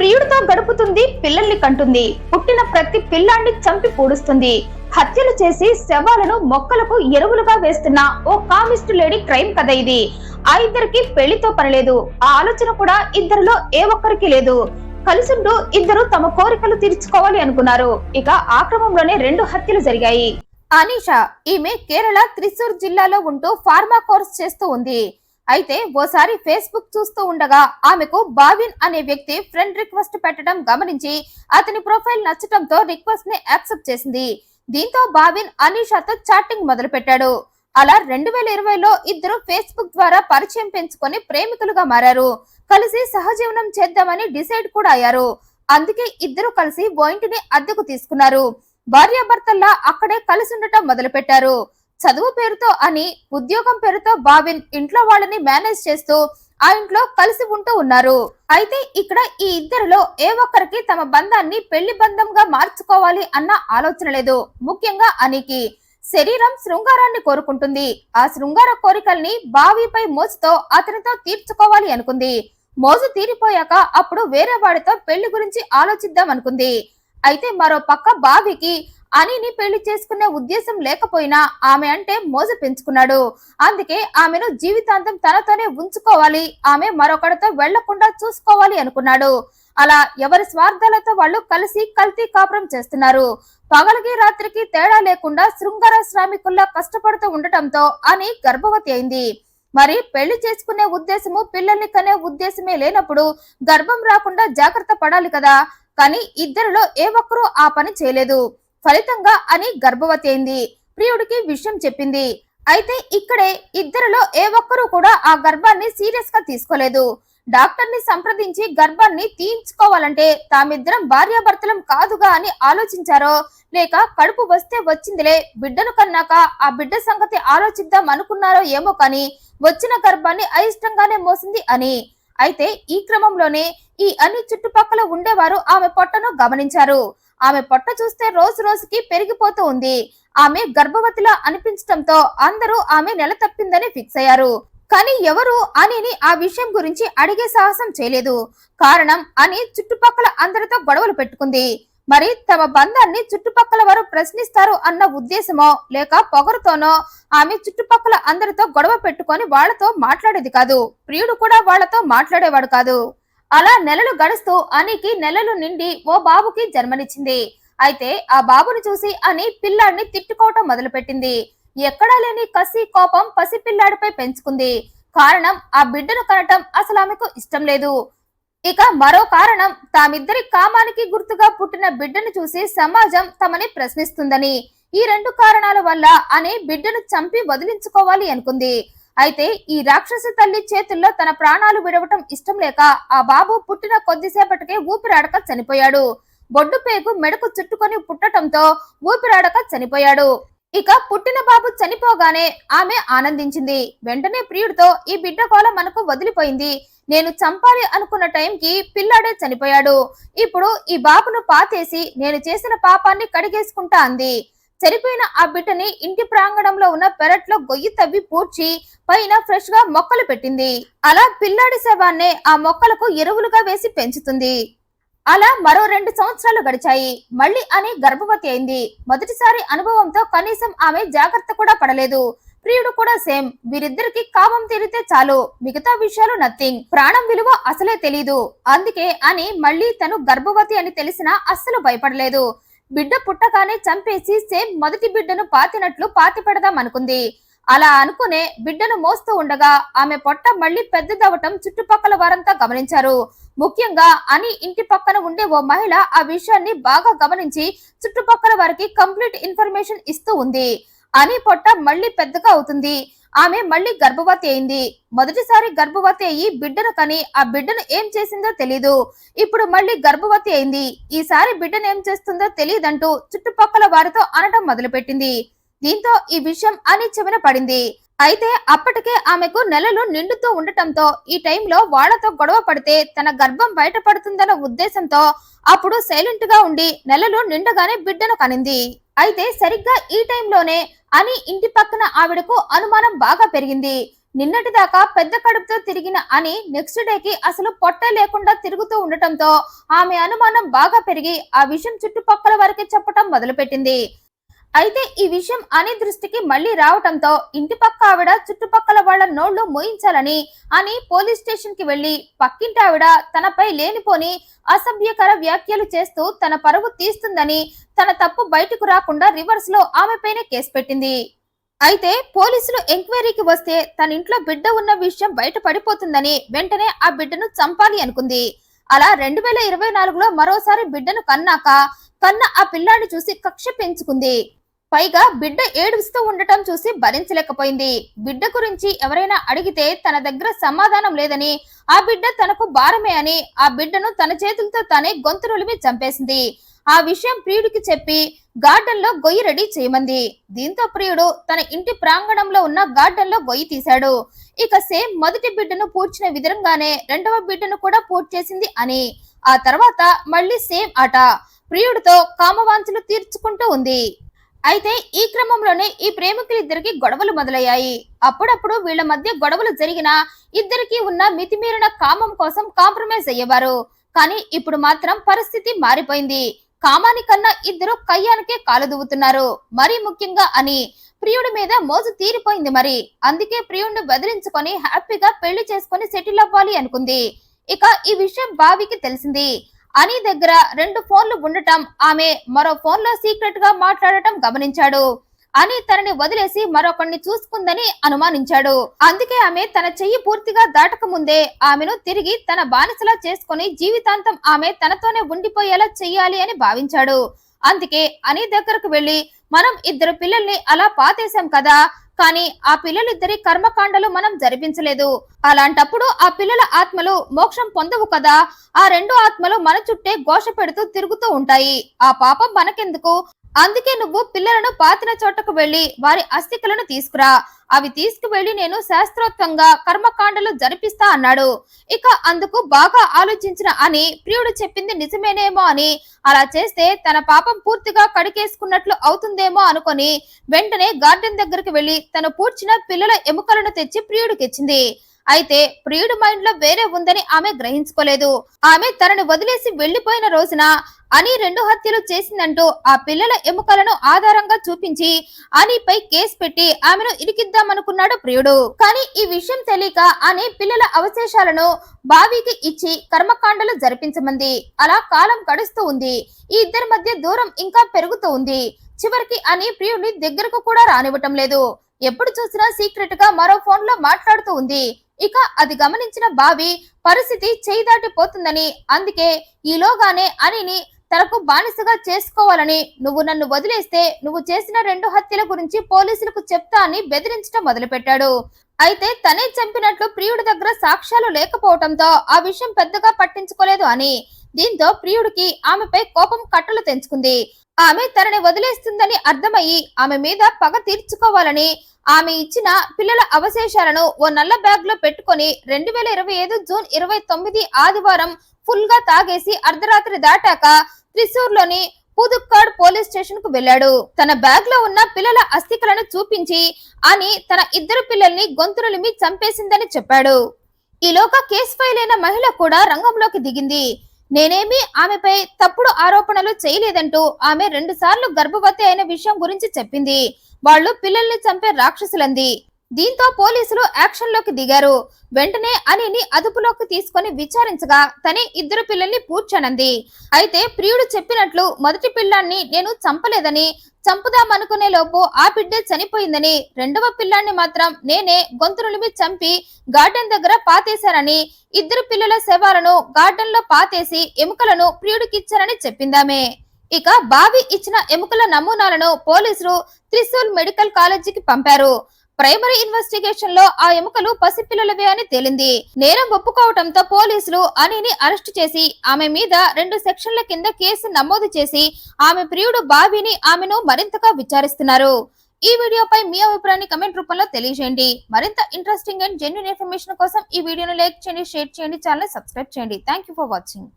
ప్రియుడితో గడుపుతుంది, పిల్లల్ని కంటుంది. పుట్టిన ప్రతి పిల్లాన్ని చంపి పూడుస్తుంది. హత్యలు చేసి శవాలను మొక్కలకు ఎరువులుగా వేస్తున్న ఓ కామిస్ట్ లేడీ క్రైమ్ కథ ఇది. ఆ ఇద్దరికి పెళ్లితో పనిలేదు. ఆ ఆలోచన కూడా ఇద్దరిలో ఏ ఒక్కరికి లేదు. కలిసుంటూ ఇద్దరు తమ కోరికలు తీర్చుకోవాలి అనుకున్నారు. ఇక ఆ క్రమంలోనే 2 హత్యలు జరిగాయి. అనీషా ఈమె కేరళ త్రిశూర్ జిల్లాలో ఉంటూ ఫార్మా కోర్స్ చేస్తూ ఉంది. అయితే ఓసారి ఫేస్బుక్ చూస్తూ ఉండగా ఆమెకు బావిన్ అనే వ్యక్తి ఫ్రెండ్ రిక్వెస్ట్ పెట్టడం గమనించి అతని ప్రొఫైల్ నచ్చటంతో రిక్వెస్ట్ ని యాక్సెప్ట్ చేసింది. దీంతో బావిన్ అనీషాతో చాటింగ్ మొదలు పెట్టాడు. అలా 2020లో ఇద్దరు ఫేస్బుక్ ద్వారా పరిచయం పెంచుకొని ప్రేమికులుగా మారారు. కలిసి సహజీవనం చేద్దామని డిసైడ్ కూడా అయ్యారు. అందుకే ఇద్దరు కలిసి ఓ ఇంటిని అద్దెకు తీసుకున్నారు. భార్యాభర్తల్లా అక్కడే కలిసి ఉండటం మొదలు పెట్టారు. చదువు పేరుతో అని, ఉద్యోగం పేరుతో బావిన్ ఇంట్లో వాళ్ళని మేనేజ్ చేస్తూ ఆ ఇంట్లో కలిసి ఉంటూ ఉన్నారు. అయితే ఇక్కడ ఈ ఇద్దరిలో ఏ ఒక్కరికి తమ బంధాన్ని పెళ్లి బంధంగా మార్చుకోవాలి అన్న ఆలోచన లేదు. ముఖ్యంగా అనికి శరీరం శృంగారాన్ని కోరుకుంటుంది. ఆ శృంగార కోరికల్ని బావిపై మోజుతో అతనితో తీర్చుకోవాలి అనుకుంది. మోజు తీరిపోయాక అప్పుడు వేరే వాడితో పెళ్లి గురించి ఆలోచిద్దాం అనుకుంది. అయితే మరో పక్క బావికి అనిని పెళ్లి చేసుకునే ఉద్దేశం లేకపోయినా ఆమె అంటే మోజు పెంచుకున్నాడు. అందుకే ఆమెను జీవితాంతం తనతోనే ఉంచుకోవాలి, ఆమె మరొకరితో వెళ్లకుండా చూసుకోవాలి అనుకున్నాడు. అలా ఎవరి స్వార్థాలతో వాళ్ళు కలిసి కల్తీ కాపురం చేస్తున్నారు. పగలకి రాత్రికి తేడా లేకుండా శృంగార శ్రామికుల్లా కష్టపడుతూ ఉండటంతో అని గర్భవతి అయింది. మరి పెళ్లి చేసుకునే ఉద్దేశము, పిల్లల్ని కనే ఉద్దేశమే లేనప్పుడు గర్భం రాకుండా జాగ్రత్త పడాలి కదా. కానీ ఇద్దరిలో ఏ ఒక్కరూ ఆ పని చేయలేదు. ఫలితంగా అని గర్భవతి అయింది. ప్రియుడికి విషయం చెప్పింది. అయితే ఇక్కడే ఇద్దరిలో ఏ ఒక్కరూ కూడా ఆ గర్భాన్ని సీరియస్ గా తీసుకోలేదు. డాక్టర్ ని సంప్రదించి గర్భాన్ని తీయించుకోవాలంటే తామిద్దరం భార్యాభర్తలం కాదుగా అని ఆలోచించారో, లేక కడుపు వస్తే వచ్చిందిలే, బిడ్డను కన్నాక ఆ బిడ్డ సంగతి ఆలోచిద్దాం అనుకున్నారో ఏమో కానీ వచ్చిన గర్భాన్ని అయిష్టంగానే మోసింది అని. అయితే ఈ క్రమంలోనే ఈ అని చుట్టుపక్కల ఉండేవారు ఆమె పొట్టను గమనించారు. ఆమె పొట్ట చూస్తే రోజు రోజుకి పెరిగిపోతూ ఉంది. ఆమె గర్భవతిలా అనిపించడంతో అందరూ ఆమె నెల తప్పిందని ఫిక్స్ అయ్యారు. కానీ ఎవరు అనిని ఆ విషయం గురించి అడిగే సాహసం చేయలేదు. కారణం అని చుట్టుపక్కల అందరితో గొడవలు పెట్టుకుంది. మరి తమ బంధాన్ని చుట్టుపక్కల వారు ప్రశ్నిస్తారు అన్న ఉద్దేశమో లేక పొగరుతోనో ఆమె చుట్టుపక్కల అందరితో గొడవ పెట్టుకొని వాళ్లతో మాట్లాడేది కాదు. ప్రియుడు కూడా వాళ్లతో మాట్లాడేవాడు కాదు. అలా నెలలు గడుస్తూ అనికి నెలలు నిండి ఓ బాబుకి జన్మనిచ్చింది. అయితే ఆ బాబుని చూసి అని పిల్లాడిని తిట్టుకోవటం మొదలుపెట్టింది. ఎక్కడా లేని కసి, కోపం పసిపిల్లాడిపై పెంచుకుంది. కారణం ఆ బిడ్డను కనటం అసలు ఆమెకు ఇష్టం లేదు. ఇక మరో కారణం తామిద్దరి కామానికి గుర్తుగా పుట్టిన బిడ్డను చూసి సమాజం తమని ప్రశ్నిస్తుందని. ఈ 2 కారణాల వల్ల అని బిడ్డను చంపి వదిలించుకోవాలి అనుకుంది. అయితే ఈ రాక్షసి తల్లి చేతుల్లో తన ప్రాణాలు విడవటం ఇష్టం లేక ఆ బాబు పుట్టిన కొద్దిసేపటికే ఊపిరాడక చనిపోయాడు. బొడ్డు పేగు మెడకు చుట్టుకొని పుట్టటంతో ఊపిరాడక చనిపోయాడు. ఇక పుట్టిన బాబు చనిపోగానే ఆమె ఆనందించింది. వెంటనే ప్రియుడితో ఈ బిడ్డ కోల మనకు వదిలిపోయింది, నేను చంపాలి అనుకున్న టైంకి పిల్లాడే చనిపోయాడు, ఇప్పుడు ఈ బాబును పాతేసి నేను చేసిన పాపాన్ని కడిగేసుకుంటా అంది. చనిపోయిన ఆ బిడ్డని ఇంటి ప్రాంగణంలో ఉన్న పెరట్లో గొయ్యి తవ్వి పూడ్చి పైన ఫ్రెష్ గా మొక్కలు పెట్టింది. అలా పిల్లాడి శవాన్నే ఆ మొక్కలకు ఎరువులుగా వేసి పెంచుతుంది. అలా మరో 2 సంవత్సరాలు గడిచాయి. మళ్ళీ అని గర్భవతి అయింది. మొదటిసారి అనుభవంతో కనీసం ఆమె జాగ్రత్త కూడా పడలేదు. ప్రియుడు కూడా సేమ్. వీరిద్దరికి కామం తీరితే చాలు, మిగతా విషయాలు నథింగ్. ప్రాణం విలువ అసలే తెలీదు. అందుకే అని మళ్ళీ తను గర్భవతి అని తెలిసినా అస్సలు భయపడలేదు. బిడ్డ పుట్టగానే చంపేసి సేమ్ మొదటి బిడ్డను పాతినట్లు పాతి పెడదాం అనుకుంది. అలా అనుకునే బిడ్డను మోస్తూ ఉండగా ఆమె పొట్ట మళ్ళీ పెద్దదవటం చుట్టుపక్కల వారంతా గమనించారు. ముఖ్యంగా అని ఇంటి పక్కన ఉండే ఓ మహిళ ఆ విషయాన్ని బాగా గమనించి చుట్టుపక్కల వారికి కంప్లీట్ ఇన్ఫర్మేషన్ ఇస్తూ ఉంది. అని పొట్ట మళ్ళీ పెద్దగా అవుతుంది. ఆమె మళ్ళీ గర్భవతి అయింది. మొదటిసారి గర్భవతి అయ్యి బిడ్డను కని ఆ బిడ్డను ఏం చేసిందో తెలీదు. ఇప్పుడు మళ్ళీ గర్భవతి అయింది. ఈసారి బిడ్డను ఏం చేస్తుందో తెలియదంటూ చుట్టుపక్కల వారితో అనడం మొదలుపెట్టింది. దీంతో ఈ విషయం అని చెవిన పడింది. అయితే అప్పటికే ఆమెకు నెలలు నిండుతూ ఉండటంతో ఈ టైంలో వాళ్లతో గొడవ పడితే తన గర్భం బయటపడుతుందన్న ఉద్దేశంతో అప్పుడు సైలెంట్ గా ఉండి నెలలు నిండగానే బిడ్డను కనింది. అయితే సరిగ్గా ఈ టైంలోనే అని ఇంటి పక్కన ఆవిడకు అనుమానం బాగా పెరిగింది. నిన్నటి దాకా పెద్ద కడుపుతో తిరిగిన అని నెక్స్ట్ డేకి అసలు పొట్ట లేకుండా తిరుగుతూ ఉండటంతో ఆమె అనుమానం బాగా పెరిగి ఆ విషయం చుట్టుపక్కల వారికి చెప్పటం మొదలుపెట్టింది. అయితే ఈ విషయం అని దృష్టికి మళ్లీ రావటంతో ఇంటి పక్క ఆవిడ చుట్టుపక్కల వాళ్ల నోళ్లు మోయించాలని అని పోలీస్ స్టేషన్ కి వెళ్లి పక్కింటి ఆవిడ తనపై లేనిపోని అసభ్యకర వ్యాఖ్యలు చేస్తూ తన పరువు తీస్తుందని తన తప్పు బయటకు రాకుండా రివర్స్ లో ఆమెపైనే కేసు పెట్టింది. అయితే పోలీసులు ఎంక్వైరీకి వస్తే తన ఇంట్లో బిడ్డ ఉన్న విషయం బయట పడిపోతుందని వెంటనే ఆ బిడ్డను చంపాలి అనుకుంది. అలా 2024లో మరోసారి బిడ్డను కన్న ఆ పిల్లాన్ని చూసి కక్ష పెంచుకుంది. పైగా బిడ్డ ఏడుస్తూ ఉండటం చూసి భరించలేకపోయింది. బిడ్డ గురించి ఎవరైనా అడిగితే తన దగ్గర సమాధానం లేదని, ఆ బిడ్డ తనకు భారమే అని ఆ బిడ్డను తన చేతులతో తానే గొంతునులిమి చంపేసింది. ఆ విషయం ప్రియుడికి చెప్పి గార్డెన్ లో గొయ్యి రెడీ చేయమంది. దీంతో ప్రియుడు తన ఇంటి ప్రాంగణంలో ఉన్న గార్డెన్ లో గొయ్యి తీశాడు. ఇక సేమ్ మొదటి బిడ్డను పూడ్చిన విధంగానే రెండవ బిడ్డను కూడా పూర్తి చేసింది అని. ఆ తర్వాత మళ్ళీ సేమ్ ఆట. ప్రియుడితో కామవాంఛలు తీర్చుకుంటూ ఉంది. అయితే ఈ క్రమంలోనే ఈ ప్రేమికులిద్దరికి గొడవలు మొదలయ్యాయి. అప్పుడప్పుడు వీళ్ల మధ్య గొడవలు జరిగినా ఇద్దరికి ఉన్న మితిమీరిన కామం కోసం కాంప్రమైజ్ అయ్యేవారు. కానీ ఇప్పుడు మాత్రం పరిస్థితి మారిపోయింది. కామానికన్నా ఇద్దరు కయ్యానికే కాలు దువ్వుతున్నారు. మరీ ముఖ్యంగా అని ప్రియుడి మీద మోజు తీరిపోయింది. మరి అందుకే ప్రియుడిని బదిలించుకొని హ్యాపీగా పెళ్లి చేసుకొని సెటిల్ అవ్వాలి అనుకుంది. ఇక ఈ విషయం బావికి తెలిసింది. అని దగ్గర 2 ఫోన్లు ఉండటం, ఆమె మరో ఫోన్ లో సీక్రెట్ గా మాట్లాడటం గమనించాడు. అని తనని వదిలేసి మరొకరిని చూసుకుందని అనుమానించాడు. అందుకే ఆమె తన చెయ్యి పూర్తిగా దాటక ముందే ఆమెను తిరిగి తన బానిసలా చేసుకుని జీవితాంతం ఆమె తనతోనే ఉండిపోయేలా చెయ్యాలి అని భావించాడు. అందుకే అని దగ్గరకు వెళ్లి, మనం 2 పిల్లల్ని అలా పాతేశాం కదా, కానీ ఆ పిల్లలిద్దరి కర్మకాండలు మనం జరిపించలేదు. అలాంటప్పుడు ఆ పిల్లల ఆత్మలు మోక్షం పొందవు కదా. ఆ 2 ఆత్మలు మన చుట్టే ఘోష పెడుతూ తిరుగుతూ ఉంటాయి. ఆ పాపం మనకెందుకు? అందుకే నువ్వు పిల్లలను పాతిన చోటకు వెళ్లి వారి అస్థికలను తీసుకురా. అవి తీసుకువెళ్లి నేను శాస్త్రోక్తంగా కర్మకాండలు జరిపిస్తా అన్నాడు. ఇక అందుకు బాగా ఆలోచించిన అని ప్రియుడు చెప్పింది నిజమేనేమో అని, అలా చేస్తే తన పాపం పూర్తిగా కడికేసుకున్నట్లు అవుతుందేమో అనుకొని వెంటనే గార్డెన్ దగ్గరికి వెళ్లి తను పూడ్చిన పిల్లల ఎముకలను తెచ్చి ప్రియుడికిచ్చింది. అయితే ప్రియుడు మైండ్ లో వేరే ఉందని ఆమె గ్రహించుకోలేదు. ఆమె తనని వదిలేసి వెళ్లిపోయిన రోజున అని 2 హత్యలు చేసిందంటూ ఆ పిల్లల ఎముకలను ఆధారంగా చూపించి అనిపై కేసు పెట్టి ఆమెను ఇరికిద్దామనుకున్నాడు ప్రియుడు. కానీ ఈ విషయం తెలియక అని పిల్లల అవశేషాలను బావికి ఇచ్చి కర్మకాండలు జరిపించమంది. అలా కాలం గడుస్తూ ఉంది. ఈ ఇద్దరి మధ్య దూరం ఇంకా పెరుగుతూ ఉంది. చివరికి అని ప్రియుడిని దగ్గరకు కూడా రానివ్వటం లేదు. ఎప్పుడు చూసినా సీక్రెట్ గా మరో ఫోన్ లో మాట్లాడుతూ ఉంది. ఇక అది గమనించిన బావి పరిస్థితి చేయి దాటిపోతుందని, అందుకే ఈలోగానే అనిని తనకు బానిసగా చేసుకోవాలని, నువ్వు నన్ను వదిలేస్తే నువ్వు చేసిన 2 హత్యల గురించి పోలీసులకు చెప్తా అని బెదిరించడం మొదలుపెట్టాడు. అయితే తనే చంపినట్లు ప్రియుడి దగ్గర సాక్ష్యాలు లేకపోవడంతో ఆ విషయం పెద్దగా పట్టించుకోలేదు అని. దీంతో ప్రియుడికి ఆమెపై కోపం కట్టలు తెంచుకుంది. ఆమె తనని వదిలేస్తుందని అర్థమయ్యి ఆమె మీద పగ తీర్చుకోవాలని ఆమె ఇచ్చిన పిల్లల అవశేషాలను ఓ నల్ల బ్యాగ్ లో పెట్టుకుని 2025 జూన్ 29 ఆదివారం ఫుల్ గా తాగేసి అర్ధరాత్రి దాటాక త్రిశూర్లోని పుదుక్కాడ్ పోలీస్ స్టేషన్ కు వెళ్లాడు. తన బ్యాగ్ లో ఉన్న పిల్లల అస్థికలను చూపించి అని తన 2 పిల్లల్ని గొంతునులిమి చంపేసిందని చెప్పాడు. ఈలోగా కేసు ఫైల్ అయిన మహిళ కూడా రంగంలోకి దిగింది. నేనేమి ఆమెపై తప్పుడు ఆరోపణలు చేయలేదంటూ ఆమె 2 సార్లు గర్భవతి అయిన విషయం గురించి చెప్పింది. వాళ్ళు పిల్లల్ని చంపే రాక్షసులంది. దీంతో పోలీసులు యాక్షన్ లోకి దిగారు. వెంటనే అనిని అదుపులోకి తీసుకొని విచారించగా తనే 2 పిల్లల్ని పూడ్చానంది. అయితే ప్రియుడు చెప్పినట్లు మొదటి పిల్లాన్ని నేను చంపలేదని, చంపుదామనుకునే లోపు ఆ బిడ్డే చనిపోయిందని, రెండవ పిల్లాన్ని మాత్రం నేనే గొంతునులిమి చంపి గార్డెన్ దగ్గర పాతేశానని, 2 పిల్లల శవాలను గార్డెన్ లో పాతేసి ఎముకలను ప్రియుడికిచ్చానని చెప్పిందామే. ఇక బావి ఇచ్చిన ఎముకల నమూనాలను పోలీసులు త్రిశూల్ మెడికల్ కాలేజీకి పంపారు. ప్రైమరీ ఇన్వెస్టిగేషన్ లో ఆ ఎముకలు పసిపిల్లలవే అని తేలింది. నేరం ఒప్పుకోవడంతో పోలీసులు అనిని అరెస్టు చేసి ఆమె మీద 2 సెక్షన్ల కింద కేసు నమోదు చేసి ఆమె ప్రియుడు బావిని ఆమెను మరింతగా విచారిస్తున్నారు. ఈ వీడియోపై మీ అభిప్రాయాన్ని కమెంట్ రూపంలో తెలియజేయండి. మరింత ఇంట్రెస్టింగ్ అండ్ జెన్యూన్ ఇన్ఫర్మేషన్ కోసం ఈ వీడియోను లైక్ చేయండి, షేర్ చేయండి, ఛానల్ సబ్స్క్రైబ్ చేయండి. Thank you for watching.